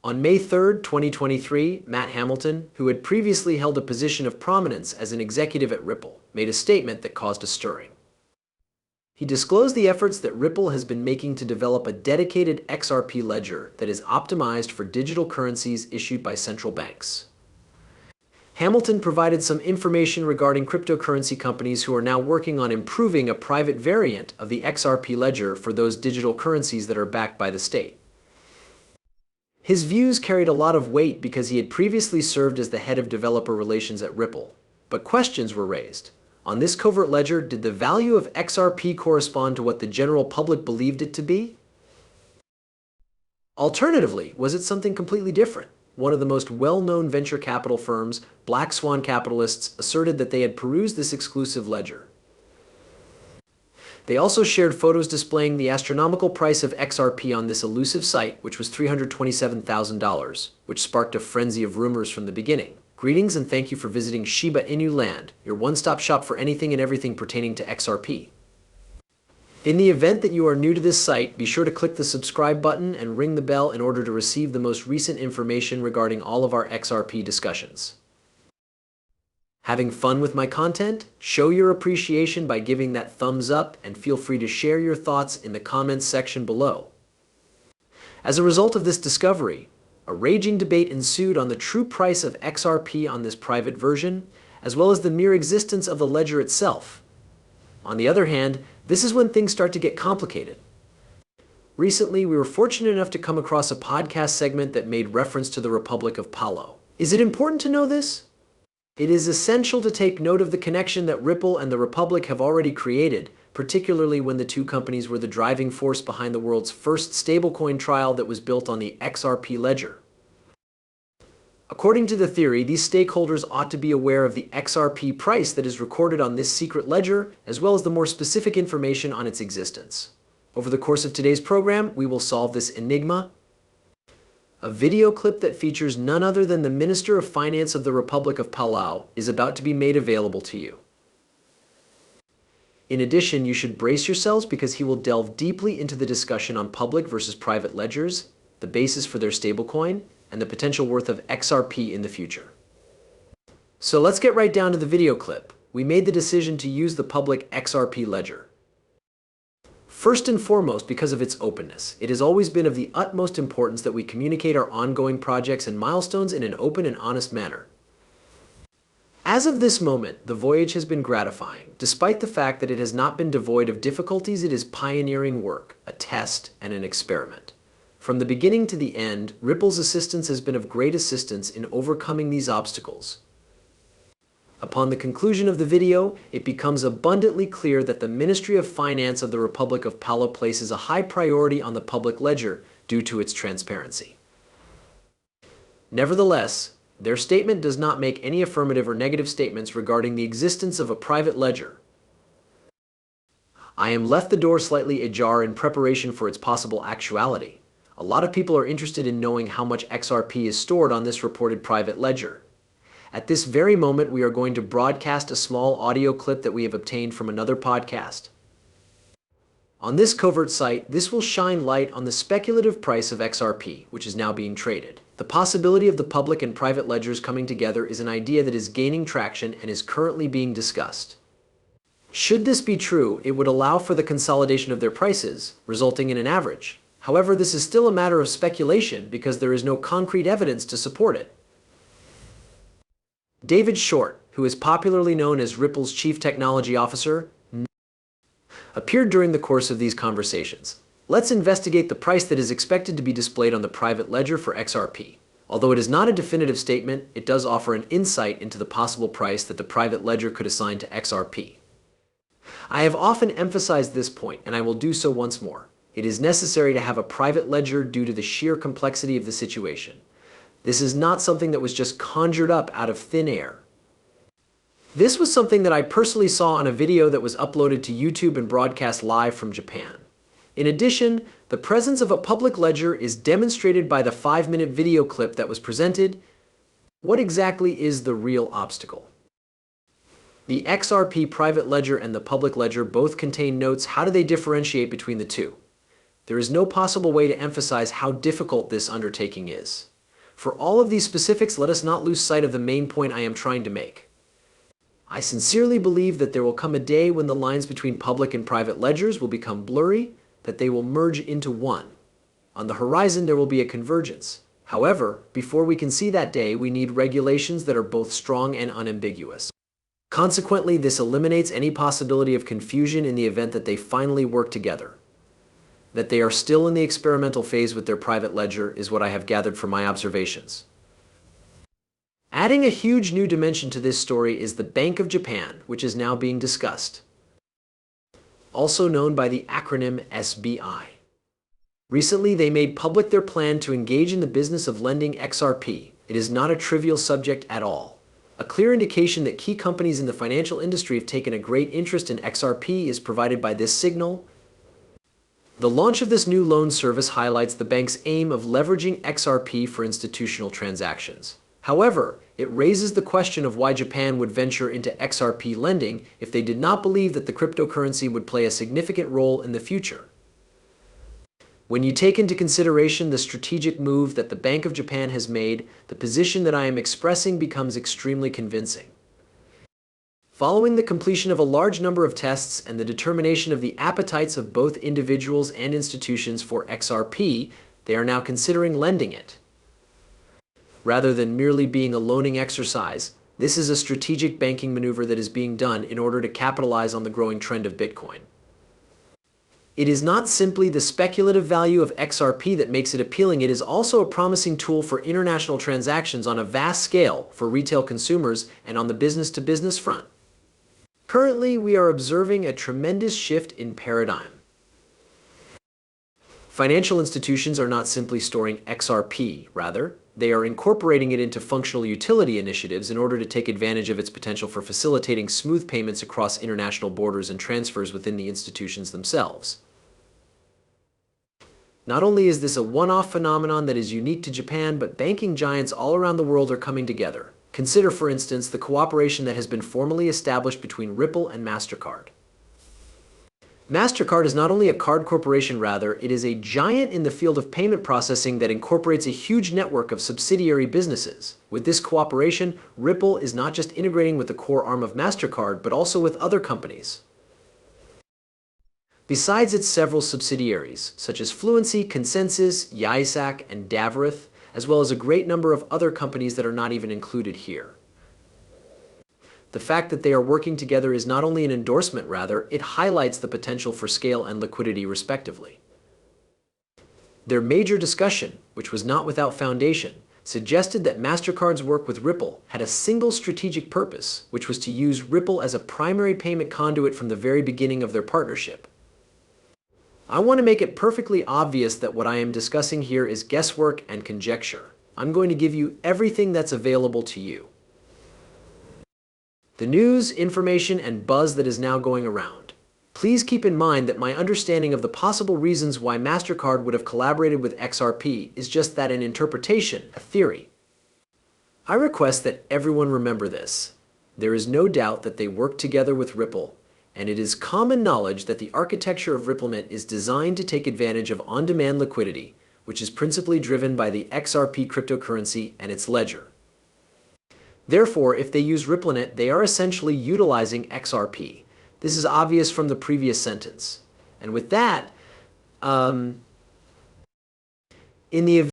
On May 3, 2023, Matt Hamilton, who had previously held a position of prominence as an executive at Ripple, made a statement that caused a stirring. He disclosed the efforts that Ripple has been making to develop a dedicated XRP ledger that is optimized for digital currencies issued by central banks. Hamilton provided some information regarding cryptocurrency companies who are now working on improving a private variant of the XRP ledger for those digital currencies that are backed by the state. His views carried a lot of weight because he had previously served as the head of developer relations at Ripple, but questions were raised. On this covert ledger, did the value of XRP correspond to what the general public believed it to be? Alternatively, was it something completely different? One of the most well-known venture capital firms, Black Swan Capitalists, asserted that they had perused this exclusive ledger. They also shared photos displaying the astronomical price of XRP on this elusive site, which was $327,000, which sparked a frenzy of rumors from the beginning. Greetings and thank you for visiting Shiba Inu Land, your one-stop shop for anything and everything pertaining to XRP. In the event that you are new to this site, be sure to click the subscribe button and ring the bell in order to receive the most recent information regarding all of our XRP discussions. Having fun with my content? Show your appreciation by giving that thumbs up and feel free to share your thoughts in the comments section below. As a result of this discovery, a raging debate ensued on the true price of XRP on this private version, as well as the mere existence of the ledger itself. On the other hand, this is when things start to get complicated. Recently, we were fortunate enough to come across a podcast segment that made reference to the Republic of Palau. Is it important to know this? It is essential to take note of the connection that Ripple and the Republic have already created, particularly when the two companies were the driving force behind the world's first stablecoin trial that was built on the XRP ledger. According to the theory, these stakeholders ought to be aware of the XRP price that is recorded on this secret ledger, as well as the more specific information on its existence. Over the course of today's program, we will solve this enigma. A video clip that features none other than the Minister of Finance of the Republic of Palau is about to be made available to you. In addition, you should brace yourselves because he will delve deeply into the discussion on public versus private ledgers, the basis for their stablecoin, and the potential worth of XRP in the future. So let's get right down to the video clip. We made the decision to use the public XRP ledger. First and foremost, because of its openness, it has always been of the utmost importance that we communicate our ongoing projects and milestones in an open and honest manner. As of this moment, the voyage has been gratifying. Despite the fact that it has not been devoid of difficulties, it is pioneering work, a test, and an experiment. From the beginning to the end, Ripple's assistance has been of great assistance in overcoming these obstacles. Upon the conclusion of the video, it becomes abundantly clear that the Ministry of Finance of the Republic of Palau places a high priority on the public ledger due to its transparency. Nevertheless, their statement does not make any affirmative or negative statements regarding the existence of a private ledger. I am left the door slightly ajar in preparation for its possible actuality. A lot of people are interested in knowing how much XRP is stored on this reported private ledger. At this very moment, we are going to broadcast a small audio clip that we have obtained from another podcast. On this covert site, this will shine light on the speculative price of XRP, which is now being traded. The possibility of the public and private ledgers coming together is an idea that is gaining traction and is currently being discussed. Should this be true, it would allow for the consolidation of their prices, resulting in an average. However, this is still a matter of speculation because there is no concrete evidence to support it. David Short, who is popularly known as Ripple's Chief Technology Officer, appeared during the course of these conversations. Let's investigate the price that is expected to be displayed on the private ledger for XRP. Although it is not a definitive statement, it does offer an insight into the possible price that the private ledger could assign to XRP. I have often emphasized this point, and I will do so once more. It is necessary to have a private ledger due to the sheer complexity of the situation. This is not something that was just conjured up out of thin air. This was something that I personally saw on a video that was uploaded to YouTube and broadcast live from Japan. In addition, the presence of a public ledger is demonstrated by the 5-minute video clip that was presented. What exactly is the real obstacle? The XRP private ledger and the public ledger both contain notes. How do they differentiate between the two? There is no possible way to emphasize how difficult this undertaking is. For all of these specifics, let us not lose sight of the main point I am trying to make. I sincerely believe that there will come a day when the lines between public and private ledgers will become blurry, that they will merge into one. On the horizon, there will be a convergence. However, before we can see that day, we need regulations that are both strong and unambiguous. Consequently, this eliminates any possibility of confusion in the event that they finally work together. That they are still in the experimental phase with their private ledger is what I have gathered from my observations. Adding a huge new dimension to this story is the Bank of Japan, which is now being discussed, also known by the acronym SBI. Recently, they made public their plan to engage in the business of lending XRP. It is not a trivial subject at all. A clear indication that key companies in the financial industry have taken a great interest in XRP is provided by this signal. The launch of this new loan service highlights the bank's aim of leveraging XRP for institutional transactions. However, it raises the question of why Japan would venture into XRP lending if they did not believe that the cryptocurrency would play a significant role in the future. When you take into consideration the strategic move that the Bank of Japan has made, the position that I am expressing becomes extremely convincing. Following the completion of a large number of tests and the determination of the appetites of both individuals and institutions for XRP, they are now considering lending it. Rather than merely being a loaning exercise, this is a strategic banking maneuver that is being done in order to capitalize on the growing trend of Bitcoin. It is not simply the speculative value of XRP that makes it appealing, it is also a promising tool for international transactions on a vast scale for retail consumers and on the business-to-business front. Currently, we are observing a tremendous shift in paradigm. Financial institutions are not simply storing XRP, rather, they are incorporating it into functional utility initiatives in order to take advantage of its potential for facilitating smooth payments across international borders and transfers within the institutions themselves. Not only is this a one-off phenomenon that is unique to Japan, but banking giants all around the world are coming together. Consider, for instance, the cooperation that has been formally established between Ripple and MasterCard. MasterCard is not only a card corporation, rather, it is a giant in the field of payment processing that incorporates a huge network of subsidiary businesses. With this cooperation, Ripple is not just integrating with the core arm of MasterCard, but also with other companies. Besides its several subsidiaries, such as Fluency, Consensus, Yisak, and Davrith, as well as a great number of other companies that are not even included here. The fact that they are working together is not only an endorsement, rather, it highlights the potential for scale and liquidity, respectively. Their major discussion, which was not without foundation, suggested that MasterCard's work with Ripple had a single strategic purpose, which was to use Ripple as a primary payment conduit from the very beginning of their partnership. I want to make it perfectly obvious that what I am discussing here is guesswork and conjecture. I'm going to give you everything that's available to you. The news, information, and buzz that is now going around. Please keep in mind that my understanding of the possible reasons why MasterCard would have collaborated with XRP is just that, an interpretation, a theory. I request that everyone remember this. There is no doubt that they work together with Ripple, and it is common knowledge that the architecture of RippleMint is designed to take advantage of on-demand liquidity, which is principally driven by the XRP cryptocurrency and its ledger. Therefore, if they use RippleMint, they are essentially utilizing XRP. This is obvious from the previous sentence. And with that, in the